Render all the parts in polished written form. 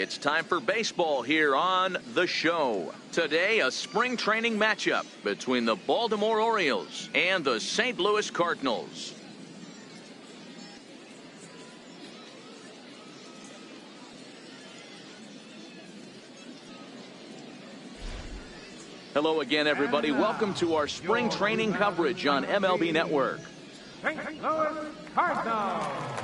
It's time for baseball here on the show. Today, a spring training matchup between the Baltimore Orioles and the St. Louis Cardinals. Hello again, everybody. Welcome to our spring training coverage on MLB Network. St. Louis Cardinals.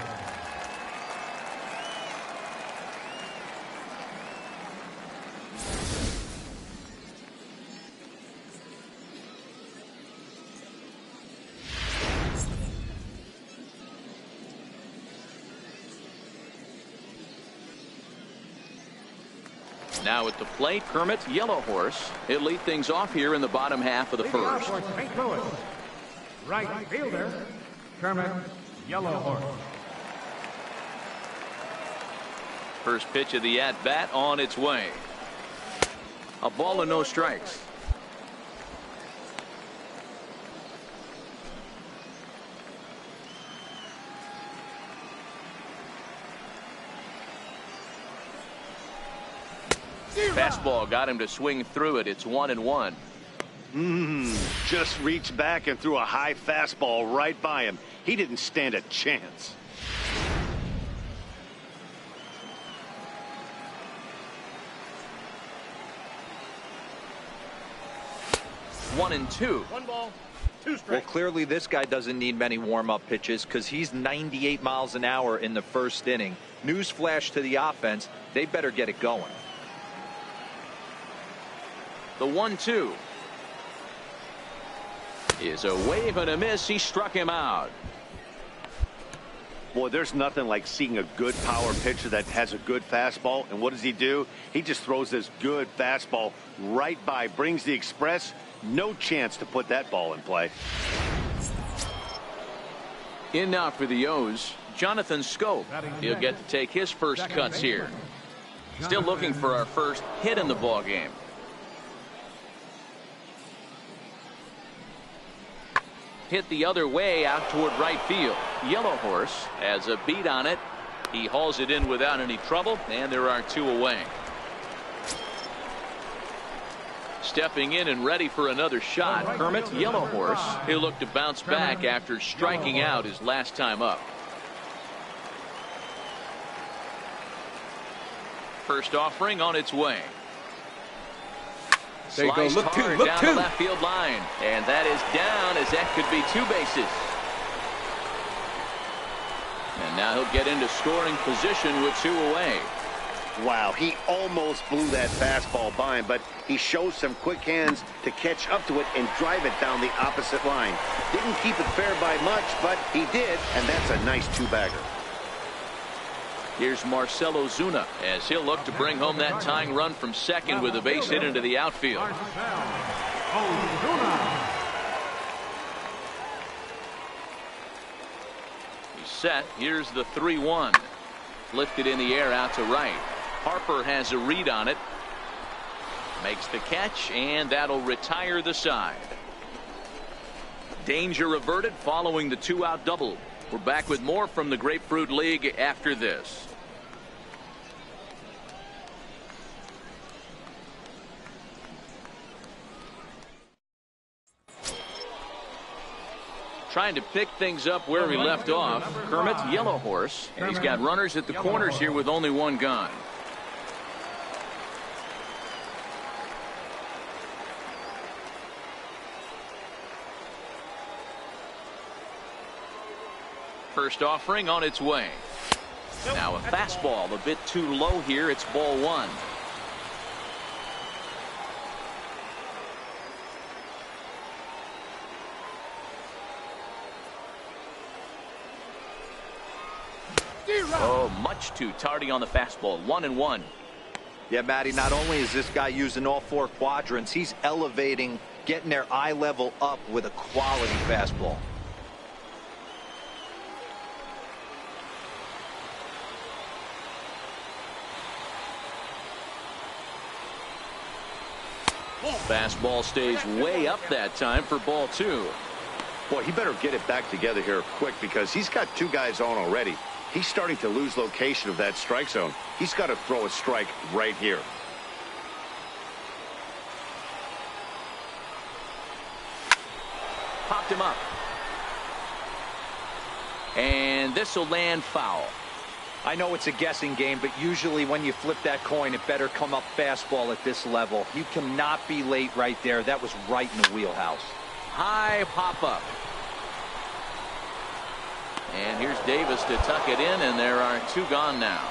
Now at the plate, Kermit, Yellow Horse. He'll lead things off here in the bottom half of the first. St. Louis. Right fielder, Kermit, Yellow Horse. First pitch of the at-bat on its way. A ball and no strikes. Fastball got him to swing through it. It's 1-1. Just reached back and threw a high fastball right by him. He didn't stand a chance. One and two. One ball, two strikes. Well, clearly this guy doesn't need many warm-up pitches because he's 98 miles an hour in the first inning. Newsflash to the offense, they better get it going. The 1-2 is a wave and a miss. He struck him out. Boy, there's nothing like seeing a good power pitcher that has a good fastball. And what does he do? He just throws this good fastball right by, brings the express. No chance to put that ball in play. In now for the O's, Jonathan Scope. He'll get to take his first cuts here. Still looking for our first hit in the ball game. Hit the other way out toward right field. Yellow Horse has a beat on it. He hauls it in without any trouble, and there are two away. Stepping in and ready for another shot, Kermit, Yellow Horse. He'll look to bounce back after striking out his last time up. First offering on its way. There you go. Sliced Look hard two. down the left field line, and that is down, as that could be two bases. And now he'll get into scoring position with two away. Wow, he almost blew that fastball by him, but he shows some quick hands to catch up to it and drive it down the opposite line. Didn't keep it fair by much, but he did, and that's a nice two-bagger. Here's Marcell Ozuna as he'll look to bring home that tying run from second with a base hit into the outfield. He's set. Here's the 3-1. Lifted in the air out to right. Harper has a read on it. Makes the catch, and that'll retire the side. Danger averted following the two-out double. We're back with more from the Grapefruit League after this. Trying to pick things up where we left off. Kermit, Yellow Horse, and he's got runners at the corners here with only one gone. First offering on its way. Now a fastball a bit too low here. It's ball one. Oh, much too tardy on the fastball. 1-1. Yeah, Matty, not only is this guy using all four quadrants, he's elevating, getting their eye level up with a quality fastball. Fastball stays way up that time for ball two. Boy, he better get it back together here quick because he's got two guys on already. He's starting to lose location of that strike zone. He's got to throw a strike right here. Popped him up. And this will land foul. I know it's a guessing game, but usually when you flip that coin, it better come up fastball at this level. You cannot be late right there. That was right in the wheelhouse. High pop up. And here's Davis to tuck it in, and there are two gone now.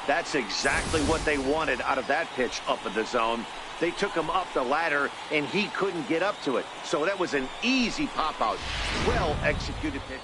That's exactly what they wanted out of that pitch up in the zone. They took him up the ladder, and he couldn't get up to it. So that was an easy pop-out. Well-executed pitch.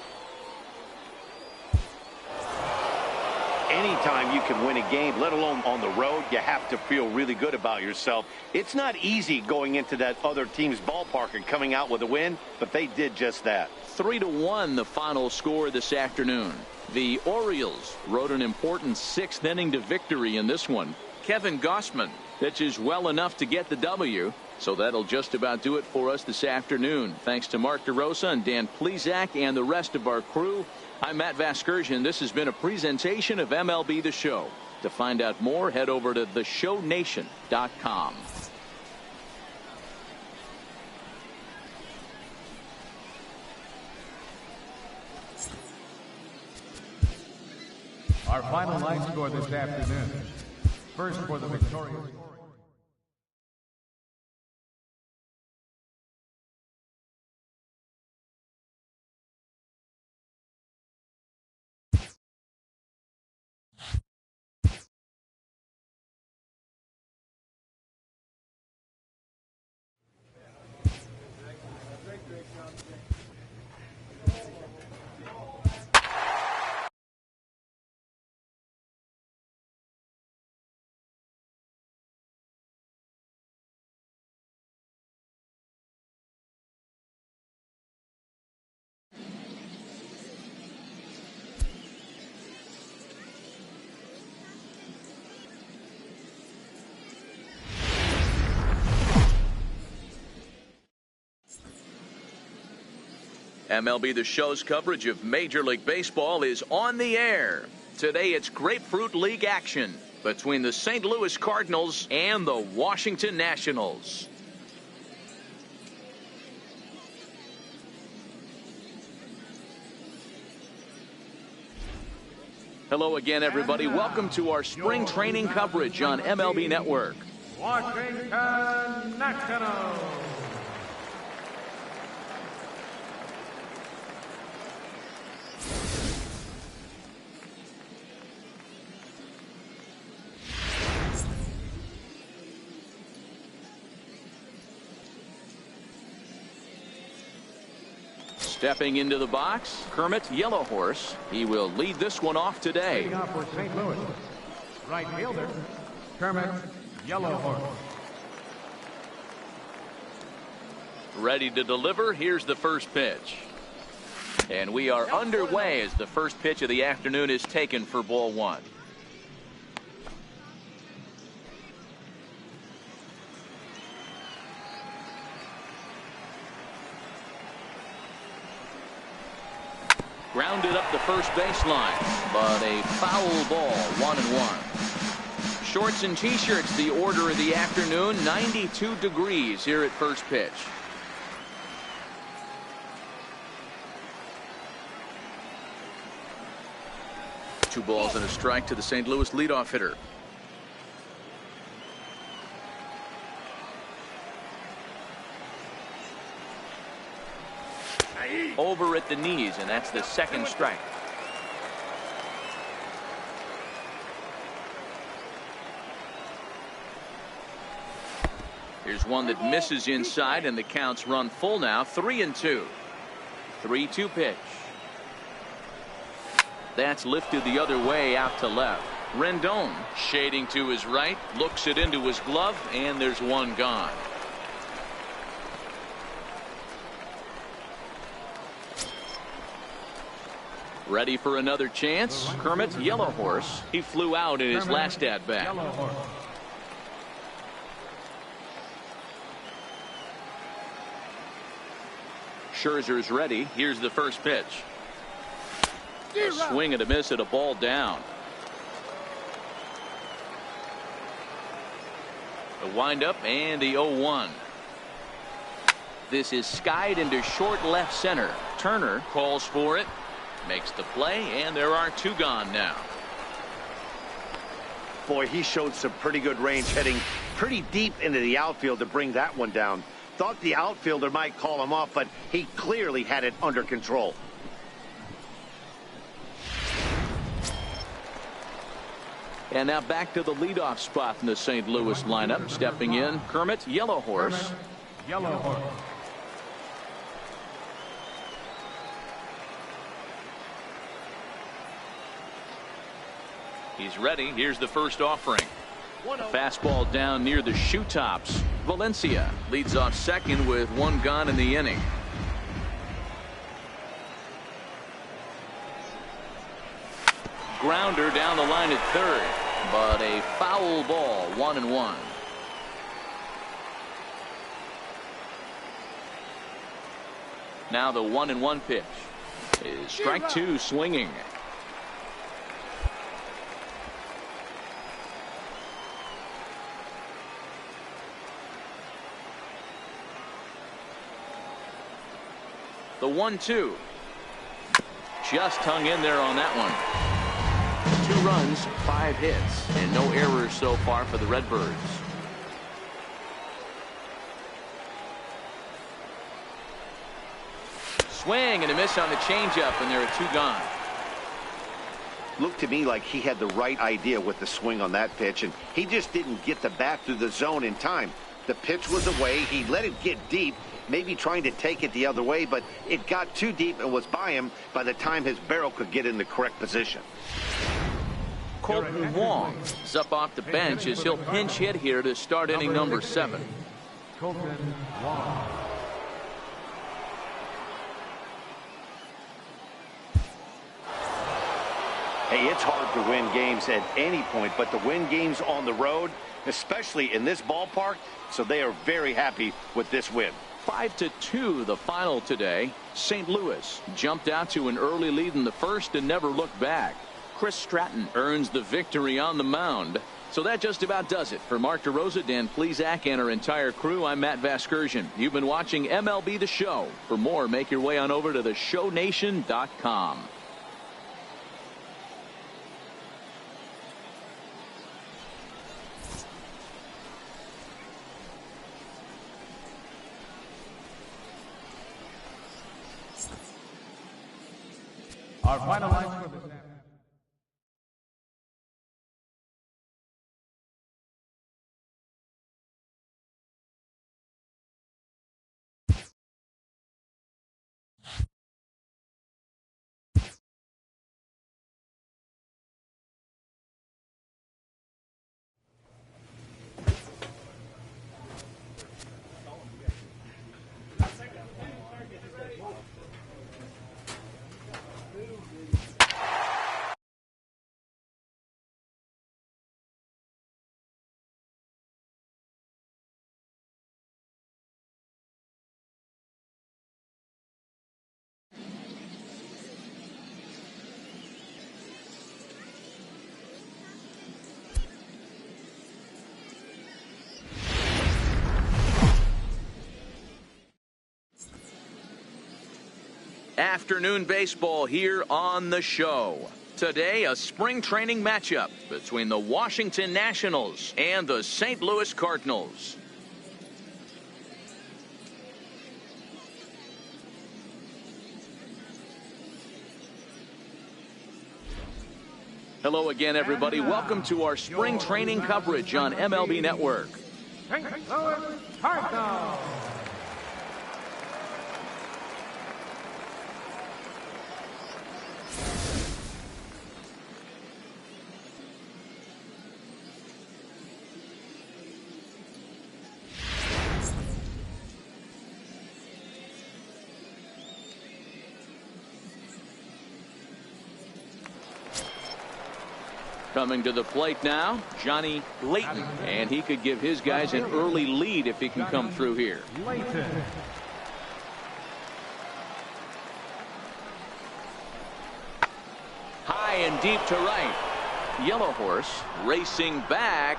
Anytime you can win a game, let alone on the road, you have to feel really good about yourself. It's not easy going into that other team's ballpark and coming out with a win, but they did just that. 3-1 the final score this afternoon. The Orioles rode an important sixth inning to victory in this one. Kevin Gausman pitches well enough to get the W. So that'll just about do it for us this afternoon. Thanks to Mark DeRosa and Dan Plesac and the rest of our crew. I'm Matt Vasgersian. This has been a presentation of MLB The Show. To find out more, head over to theshownation.com. Our final line score this afternoon. First for the victorious. MLB The Show's coverage of Major League Baseball is on the air. Today it's Grapefruit League action between the St. Louis Cardinals and the Washington Nationals. Hello again, everybody. Welcome to our spring training coverage on MLB Network. Washington Nationals. Stepping into the box, Kermit Yellowhorse. He will lead this one off today. Leading off for St. Louis, right fielder, Kermit Yellowhorse. Ready to deliver. Here's the first pitch. And we are underway as the first pitch of the afternoon is taken for ball one. Grounded up the first baseline, but a foul ball, 1-1. Shorts and t-shirts, the order of the afternoon. 92 degrees here at first pitch. Two balls and a strike to the St. Louis leadoff hitter. Over at the knees, and that's the second strike. Here's one that misses inside, and the counts run full now. 3-2. 3-2 pitch. That's lifted the other way out to left. Rendon shading to his right, looks it into his glove, and there's one gone. Ready for another chance. Kermit Yellowhorse. He flew out in his last at bat. Scherzer's ready. Here's the first pitch. A swing and a miss at a ball down. The windup and the 0-1. This is skied into short left center. Turner calls for it, makes the play, and there are two gone now. Boy, he showed some pretty good range, heading pretty deep into the outfield to bring that one down. Thought the outfielder might call him off, but he clearly had it under control. And now back to the leadoff spot in the St. Louis lineup. Stepping in, Kermit, Yellow Horse. Yellow Horse. He's ready. Here's the first offering. A fastball down near the shoe tops. Valencia leads off second with one gone in the inning. Grounder down the line at third, but a foul ball, 1-1. Now the 1-1 pitch is strike two, swinging. The 1-2 just hung in there on that one. 2 runs, 5 hits, and no errors so far for the Redbirds. Swing and a miss on the changeup, and there are 2 gone. Looked to me like he had the right idea with the swing on that pitch, and he just didn't get the bat through the zone in time. The pitch was away. He let it get deep, maybe trying to take it the other way, but it got too deep and was by him by the time his barrel could get in the correct position. Colton Wong is up off the bench as he'll pinch hit here to start inning number 7. Colton Wong. Hey, it's hard to win games at any point, but to win games on the road, especially in this ballpark, so they are very happy with this win. 5-2 the final today. St. Louis jumped out to an early lead in the first and never looked back. Chris Stratton earns the victory on the mound. So that just about does it. For Mark DeRosa, Dan Plesac, and our entire crew, I'm Matt Vasgersian. You've been watching MLB The Show. For more, make your way on over to theshownation.com. Our final lines for this afternoon. Afternoon baseball here on the show. Today, a spring training matchup between the Washington Nationals and the St. Louis Cardinals. Hello again, everybody. Welcome to our spring training coverage on MLB Network. St. Louis Cardinals. Coming to the plate now, Johnny Layton, and he could give his guys an early lead if he can come through here. Layton. High and deep to right. Yellow Horse racing back.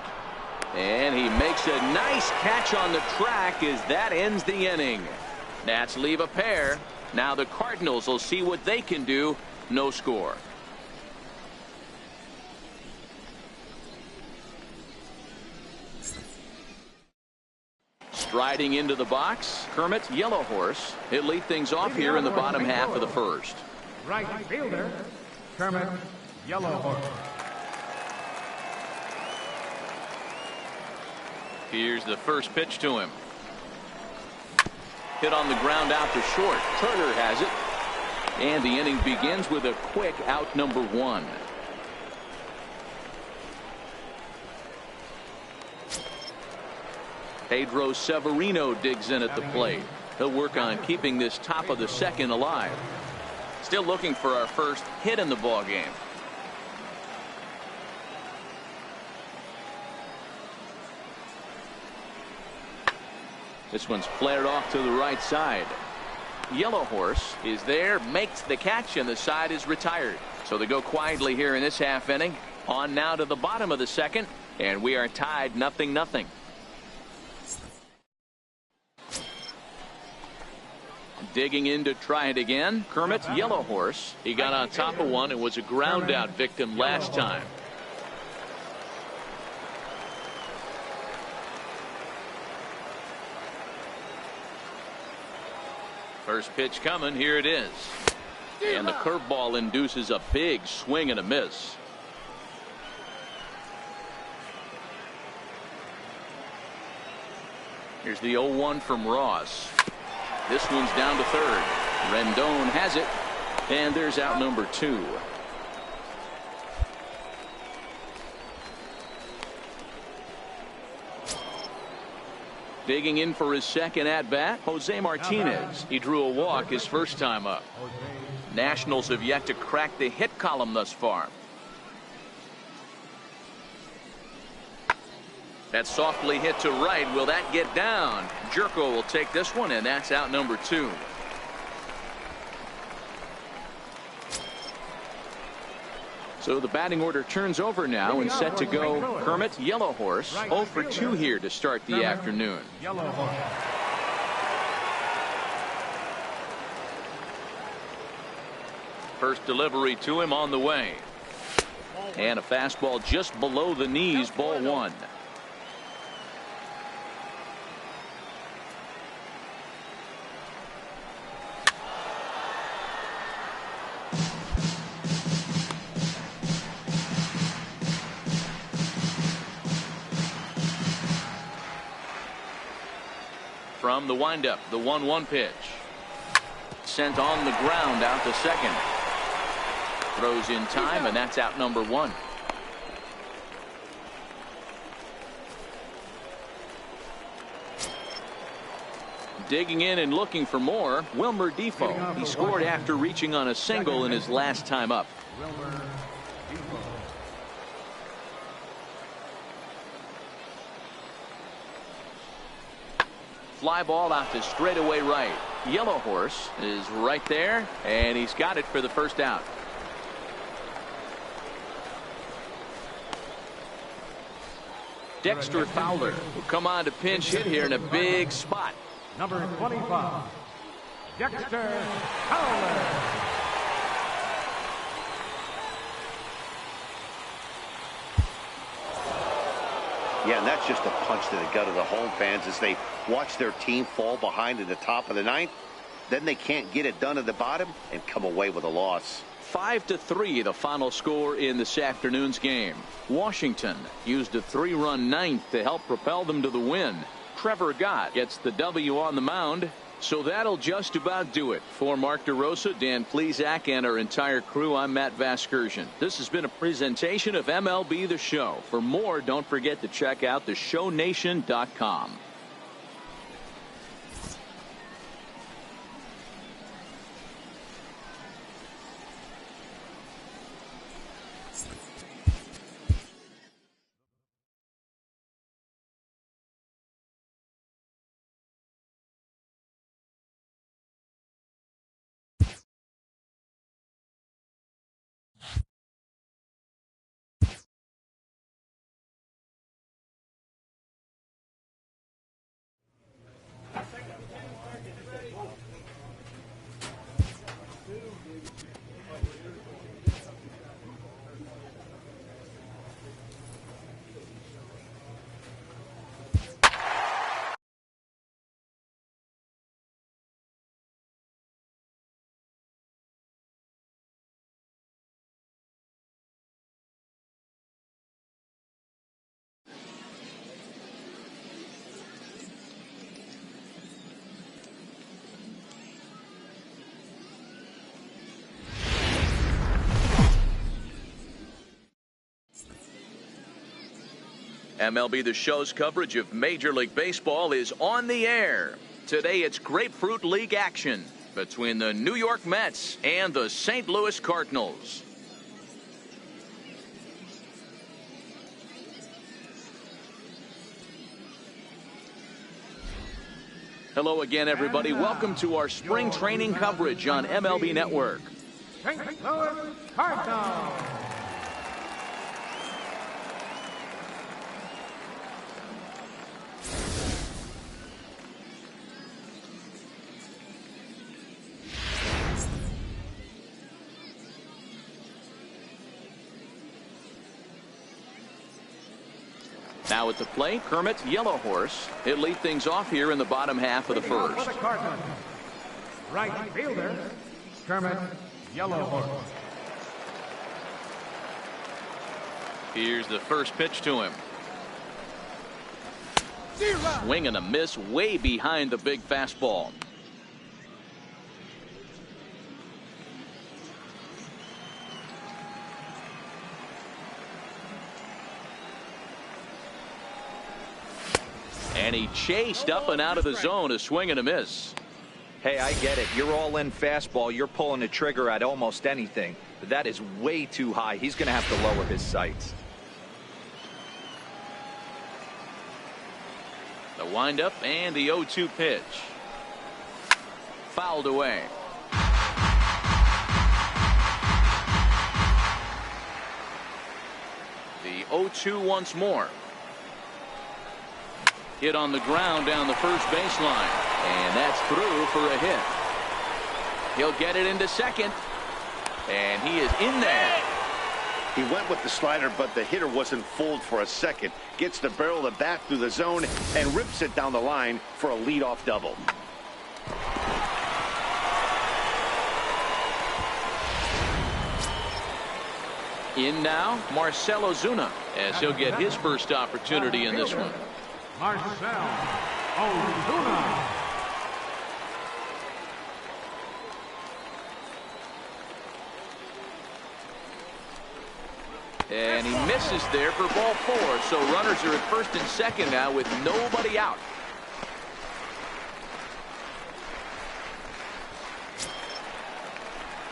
And he makes a nice catch on the track as that ends the inning. Nats leave a pair. Now the Cardinals will see what they can do. No score. Striding into the box, Kermit, Yellow Horse. He'll lead things off here in the bottom half of the first. Right fielder, Kermit, Yellow Horse. Here's the first pitch to him. Hit on the ground out to short. Turner has it. And the inning begins with a quick out number 1. Pedro Severino digs in at the plate. He'll work on keeping this top of the second alive. Still looking for our first hit in the ball game. This one's flared off to the right side. Yellow Horse is there, makes the catch, and the side is retired. So they go quietly here in this half inning. On now to the bottom of the second, and we are tied 0-0. Digging in to try it again. Kermit, Yellow Horse. He got on top of one and was a ground out victim last time. First pitch coming. Here it is. And the curveball induces a big swing and a miss. Here's the 0-1 from Ross. This one's down to third. Rendon has it. And there's out number 2. Digging in for his second at bat, Jose Martinez. He drew a walk his first time up. Nationals have yet to crack the hit column thus far. That softly hit to right. Will that get down? Jerko will take this one, and that's out number 2. So the batting order turns over now and set to go. Kermit, Yellow Horse, 0 for 2 here to start the afternoon. Yellow Horse. First delivery to him on the way. And a fastball just below the knees, ball 1. From the windup, the 1-1 pitch. Sent on the ground out to second. Throws in time, and that's out number 1. Digging in and looking for more, Wilmer Defoe. He scored after reaching on a single in his last time up. Fly ball out to straightaway right. Yellow Horse is right there, and he's got it for the first out. Dexter Fowler will come on to pinch hit here in a big spot. Number 25, Dexter Fowler. Yeah, and that's just a punch to the gut of the home fans as they watch their team fall behind in the top of the 9th. Then they can't get it done at the bottom and come away with a loss. 5-3 the final score in this afternoon's game. Washington used a 3-run 9th to help propel them to the win. Trevor Gott gets the W on the mound. So that'll just about do it. For Mark DeRosa, Dan Plesac, and our entire crew, I'm Matt Vasgersian. This has been a presentation of MLB The Show. For more, don't forget to check out theshownation.com. MLB The Show's coverage of Major League Baseball is on the air. Today it's Grapefruit League action between the New York Mets and the St. Louis Cardinals. Hello again, everybody. Welcome to our spring training coverage on MLB Network. St. Louis Cardinals. Now at the plate, Kermit, Yellow Horse. He'll lead things off here in the bottom half of the first. Right fielder, Kermit, Yellow Horse. Here's the first pitch to him. Swing and a miss way behind the big fastball. And he chased up and out of the zone, a swing and a miss. Hey, I get it. You're all in fastball. You're pulling the trigger at almost anything. But that is way too high. He's going to have to lower his sights. The windup and the 0-2 pitch. Fouled away. The 0-2 once more. Hit on the ground down the first baseline. And that's through for a hit. He'll get it into second. And he is in there. He went with the slider, but the hitter wasn't fooled for a second. Gets the barrel of the bat through the zone and rips it down the line for a leadoff double. In now, Marcell Ozuna, as he'll get his first opportunity in this one. Marcell Ozuna. And he misses there for ball 4. So runners are at first and second now with nobody out.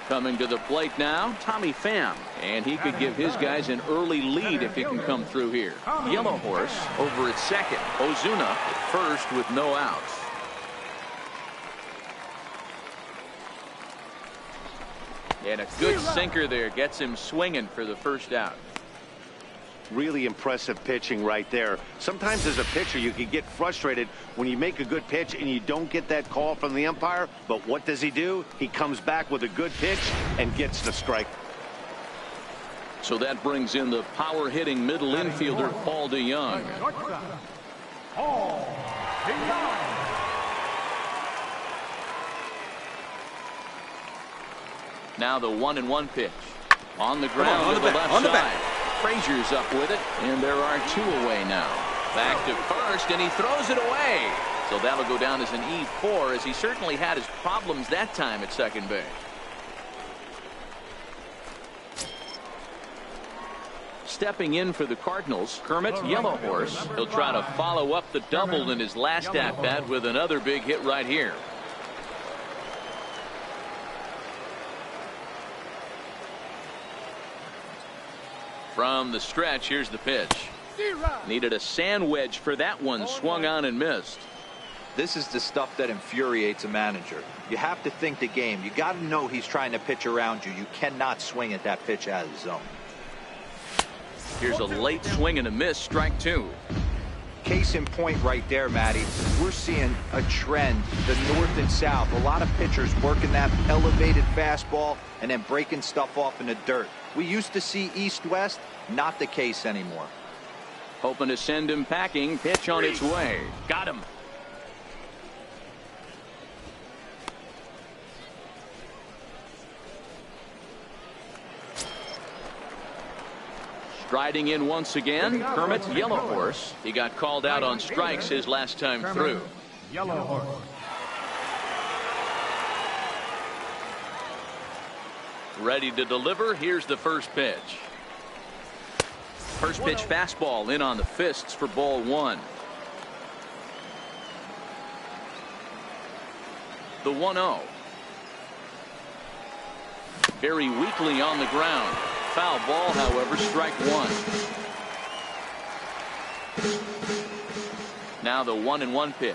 Coming to the plate now, Tommy Pham. And he could give his guys an early lead if he can come through here. Yellow Horse over at second. Ozuna at first with no outs. And a good sinker there gets him swinging for the first out. Really impressive pitching right there. Sometimes as a pitcher you can get frustrated when you make a good pitch and you don't get that call from the umpire. But what does he do? He comes back with a good pitch and gets the strike. So that brings in the power hitting middle infielder Paul DeYoung. Now the 1-1 pitch. On the ground to the left side. Frazier's up with it, and there are 2 away now. Back to first, and he throws it away. So that'll go down as an E4, as he certainly had his problems that time at second base. Stepping in for the Cardinals, Kermit, Yellow Horse. He'll try to follow up the double in his last at-bat with another big hit right here. From the stretch, here's the pitch. Needed a sand wedge for that one. Swung on and missed. This is the stuff that infuriates a manager. You have to think the game. You got to know he's trying to pitch around you. You cannot swing at that pitch out of the zone. Here's a late swing and a miss. Strike 2. Case in point right there, Matty. We're seeing a trend, the north and south. A lot of pitchers working that elevated fastball and then breaking stuff off in the dirt. We used to see east-west, not the case anymore. Hoping to send him packing. Pitch on its way. Got him. Striding in once again, Kermit Yellow Horse. He got called out on strikes his last time through. Yellow Horse. Ready to deliver. Here's the first pitch. First pitch fastball in on the fists for ball one. The 1-0. Very weakly on the ground. Foul ball, however, strike one. Now the 1-1 pitch.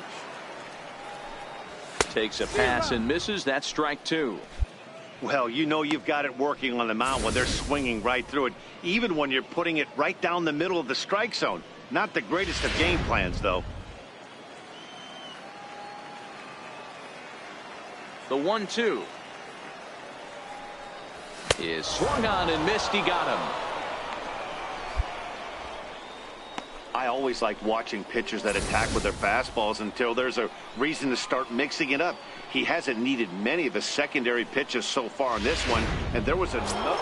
Takes a pass and misses. That's strike two. Well, you know you've got it working on the mound when they're swinging right through it, even when you're putting it right down the middle of the strike zone. Not the greatest of game plans, though. The 1-2 is swung on and missed. He got him. I always like watching pitchers that attack with their fastballs until there's a reason to start mixing it up. He hasn't needed many of the secondary pitches so far in this one, and there was another.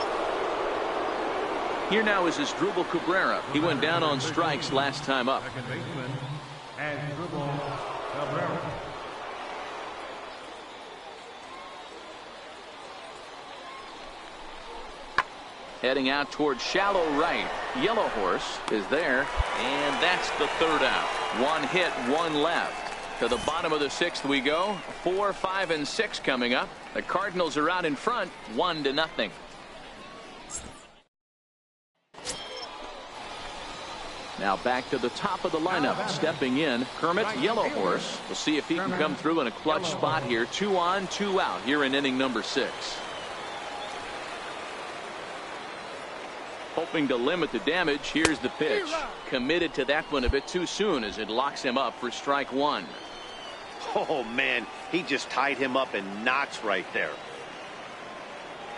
Here now is Asdrubal Cabrera. He went down on strikes last time up. Second baseman, Asdrubal Cabrera. Heading out towards shallow right. Yellow Horse is there, and that's the third out. One hit, one left. To the bottom of the sixth we go. 4, 5, and 6 coming up. The Cardinals are out in front, 1-0. Now back to the top of the lineup. Stepping in, Kermit Yellow Horse. We'll see if he can come through in a clutch spot here. 2 on, 2 out here in inning number 6. Hoping to limit the damage. Here's the pitch. Committed to that one a bit too soon as it locks him up for strike one. Oh, man, he just tied him up in knots right there.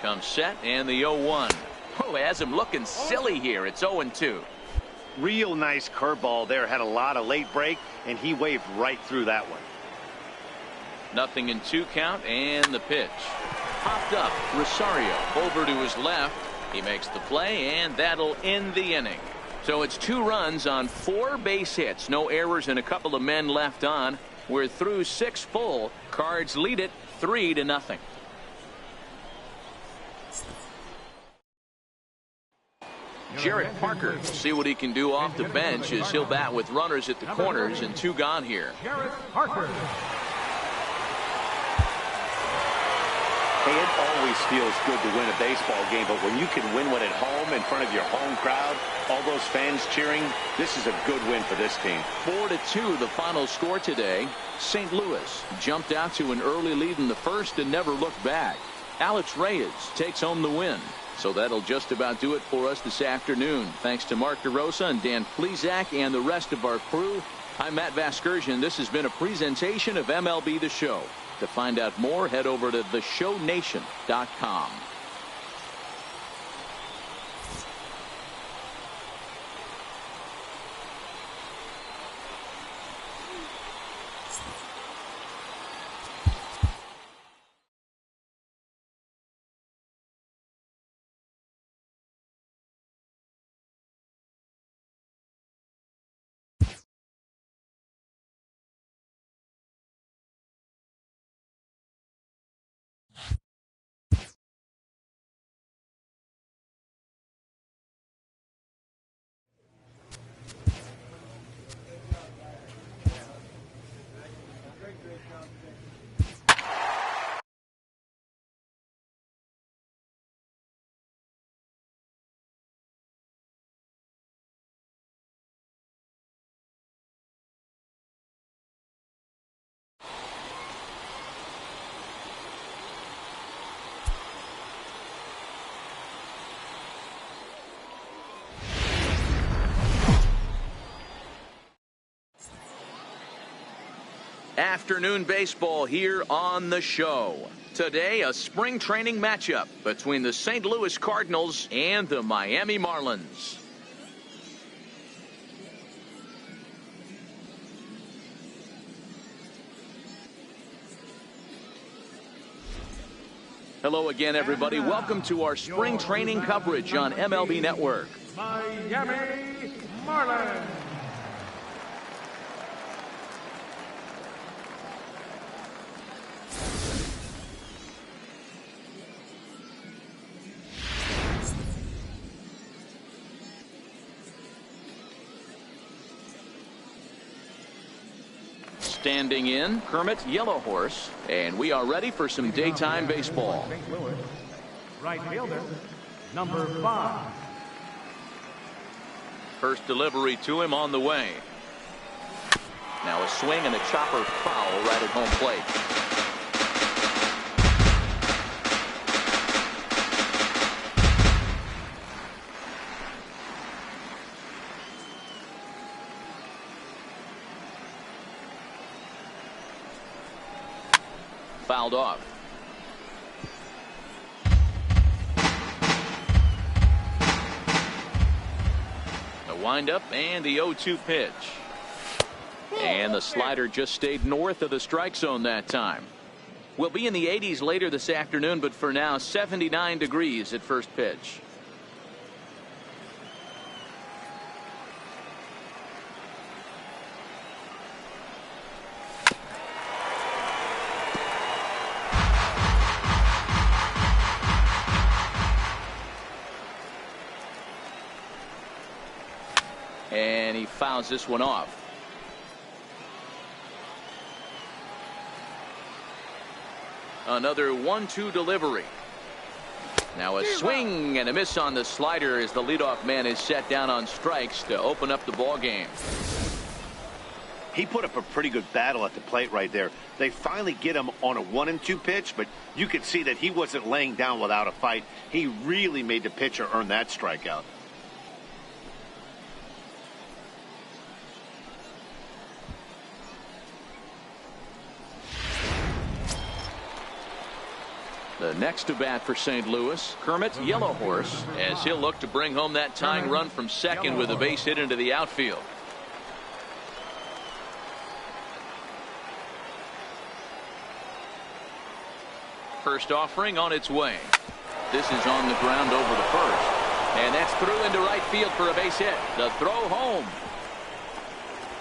Comes set and the 0-1. Oh, has him looking silly here. It's 0-2. Real nice curveball there. Had a lot of late break, and he waved right through that one. 0-2 count and the pitch. Popped up. Rosario over to his left. He makes the play, and that'll end the inning. So it's 2 runs on 4 base hits. No errors and a couple of men left on. We're through 6 full. Cards lead it 3-0. Jarrett Parker, see what he can do off the bench as he'll bat with runners at the corners and 2 gone here. Jarrett Parker. Hey, it always feels good to win a baseball game, but when you can win one at home in front of your home crowd, all those fans cheering, this is a good win for this team. 4-2 the final score today. St. Louis jumped out to an early lead in the first and never looked back. Alex Reyes takes home the win. So that'll just about do it for us this afternoon. Thanks to Mark DeRosa and Dan Plesac and the rest of our crew. I'm Matt Vasgersian. This has been a presentation of MLB The Show. To find out more, head over to theshownation.com. Afternoon baseball here on the show. Today, a spring training matchup between the St. Louis Cardinals and the Miami Marlins. Hello again, everybody. Welcome to our spring training coverage on MLB Network. Miami Marlins. Standing in, Kermit, Yellow Horse, and we are ready for some daytime baseball. St. Louis, right fielder, number 5. First delivery to him on the way. Now a swing and a chopper foul right at home plate. Fouled off. The windup and the 0-2 pitch. And the slider just stayed north of the strike zone that time. We'll be in the 80s later this afternoon, but for now 79 degrees at first pitch. And he fouls this one off. Another 1-2 delivery. Now a swing and a miss on the slider as the leadoff man is set down on strikes to open up the ball game. He put up a pretty good battle at the plate right there. They finally get him on a 1-2 pitch, but you could see that he wasn't laying down without a fight. He really made the pitcher earn that strikeout. The next to bat for St. Louis, Kermit, Yellow Horse, as he'll look to bring home that tying run from second with a base hit into the outfield. First offering on its way. This is on the ground over the first. And that's through into right field for a base hit. The throw home.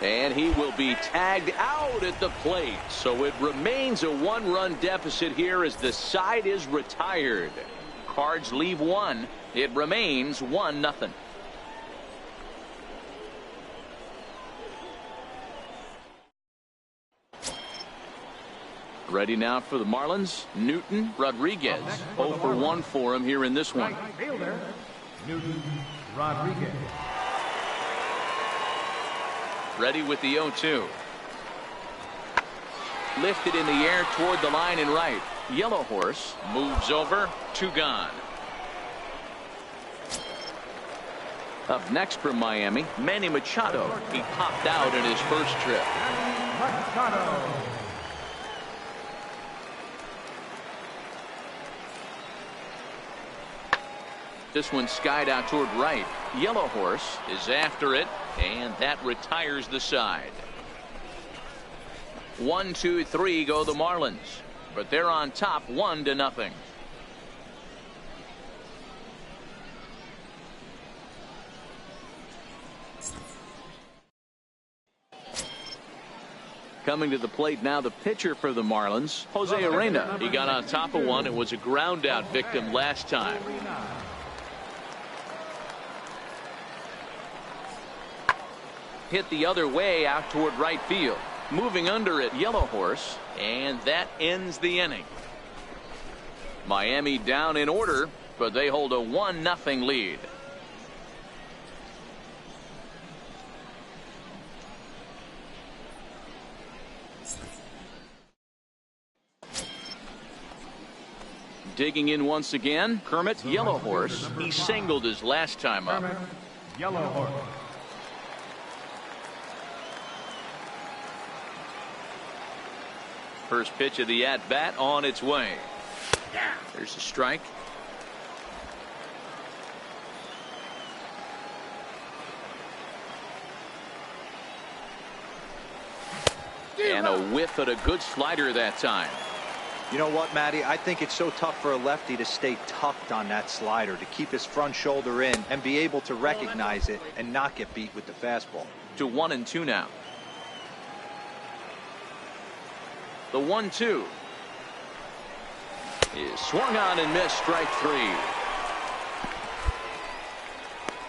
And he will be tagged out at the plate. So it remains a 1-run deficit here as the side is retired. Cards leave 1. It remains 1-0. Ready now for the Marlins. Newton Rodriguez. 0 for 1 for him here in this one. Right fielder, Newton Rodriguez. Ready with the 0-2. Lifted in the air toward the line and right. Yellow Horse moves over. 2 gone. Up next from Miami, Manny Machado. He popped out in his first trip. Machado. This one skied out toward right. Yellow Horse is after it, and that retires the side. 1, 2, 3 go the Marlins, but they're on top 1-0. Coming to the plate now, the pitcher for the Marlins, Jose Arena. He got on top of one. It was a ground out victim last time. Hit the other way out toward right field. Moving under it, Yellow Horse, and that ends the inning. Miami down in order, but they hold a 1-0 lead. Digging in once again, Kermit, Yellow Horse. He singled his last time up. Kermit, Yellow Horse. First pitch of the at-bat on its way. There's a strike. And a whiff at a good slider that time. You know what, Matty? I think it's so tough for a lefty to stay tucked on that slider, to keep his front shoulder in and be able to recognize it and not get beat with the fastball. To 1-2 now. The 1-2 is swung on and missed. Strike 3.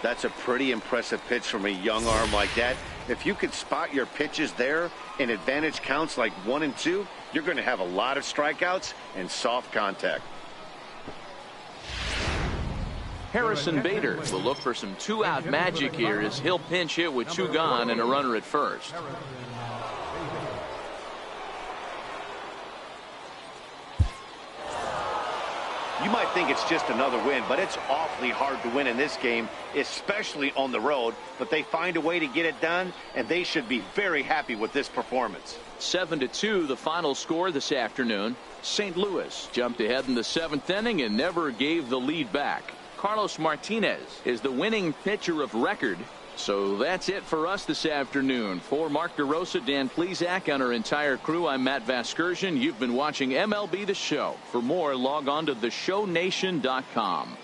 That's a pretty impressive pitch from a young arm like that. If you could spot your pitches there in advantage counts like 1 and 2, you're going to have a lot of strikeouts and soft contact. Harrison Bader will look for some 2-out magic here as he'll pinch hit with 2 gone and a runner at first. You might think it's just another win, but it's awfully hard to win in this game, especially on the road. But they find a way to get it done, and they should be very happy with this performance. 7-2 the final score this afternoon. St. Louis jumped ahead in the 7th inning and never gave the lead back. Carlos Martinez is the winning pitcher of record. So that's it for us this afternoon. For Mark DeRosa, Dan Plesac, and our entire crew, I'm Matt Vasgersian. You've been watching MLB The Show. For more, log on to theshownation.com.